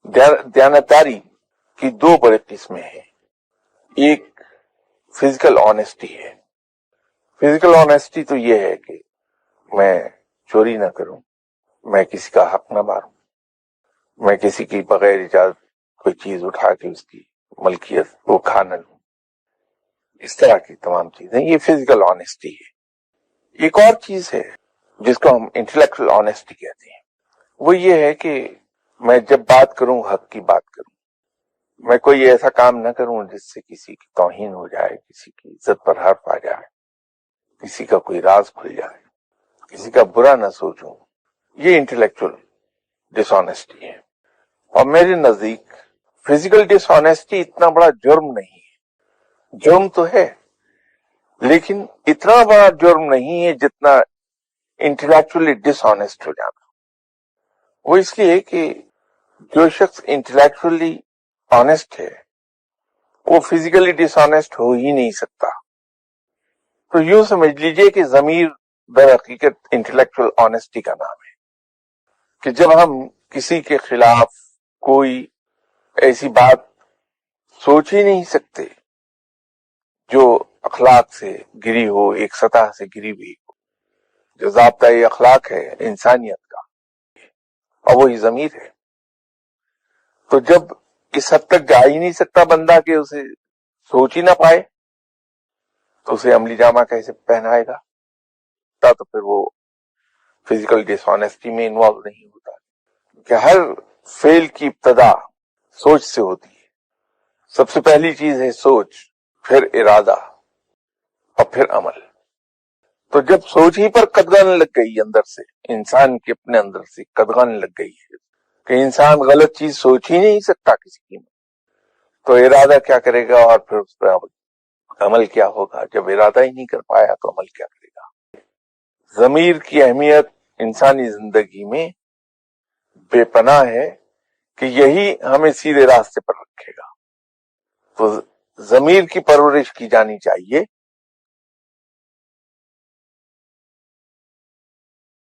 دیانتداری کی دو بڑے قسمیں ہیں. ایک فزیکل آنےسٹی ہے. فزیکل آنےسٹی تو یہ ہے کہ میں چوری نہ کروں، میں کسی کا حق نہ ماروں، میں کسی کی بغیر اجازت کوئی چیز اٹھا کے اس کی ملکیت وہ کھا نہ لوں. اس طرح کی تمام چیزیں، یہ فزیکل آنےسٹی ہے. ایک اور چیز ہے جس کو ہم انٹلیکچوئل آنےسٹی کہتے ہیں. وہ یہ ہے کہ میں جب بات کروں حق کی بات کروں، میں کوئی ایسا کام نہ کروں جس سے کسی کی توہین ہو جائے، کسی کی عزت پر حرف آ جائے، کسی کا کوئی راز کھل جائے، کسی کا برا نہ سوچوں. یہ انٹلیکچوئل ڈس آنےسٹی ہے. اور میرے نزدیک فزیکل ڈس آنےسٹی اتنا بڑا جرم نہیں ہے. جرم تو ہے لیکن اتنا بڑا جرم نہیں ہے جتنا انٹلیکچولی ڈس آنےسٹ ہو جانا. وہ اس لیے کہ جو شخص انٹلیکچولی آنےسٹ ہے وہ فزیکلی ڈس آنےسٹ ہو ہی نہیں سکتا. تو یوں سمجھ لیجئے کہ ضمیر در حقیقت انٹلیکچوئل آنےسٹی کا نام ہے. کہ جب ہم کسی کے خلاف کوئی ایسی بات سوچ ہی نہیں سکتے جو اخلاق سے گری ہو، ایک سطح سے گری ہوئی ہو، جو ضابطۂ اخلاق ہے انسانیت کا، اور وہی ضمیر ہے. تو جب اس حد تک جا ہی نہیں سکتا بندہ کہ اسے سوچ ہی نہ پائے، تو اسے عملی جامہ کیسے پہنائے گا؟ تو پھر وہ فزیکل ڈس آنےسٹی میں انوالو نہیں ہوتا. کہ ہر فعل کی ابتدا سوچ سے ہوتی ہے. سب سے پہلی چیز ہے سوچ، پھر ارادہ اور پھر عمل. تو جب سوچ ہی پر قدغن لگ گئی اندر سے، انسان کے اپنے اندر سے قدغن لگ گئی ہے کہ انسان غلط چیز سوچ ہی نہیں سکتا کسی کی، تو ارادہ کیا کرے گا اور پھر اس پہ عمل کیا ہوگا؟ جب ارادہ ہی نہیں کر پایا تو عمل کیا کرے گا؟ ضمیر کی اہمیت انسانی زندگی میں بے پناہ ہے کہ یہی ہمیں سیدھے راستے پر رکھے گا. تو ضمیر کی پرورش کی جانی چاہیے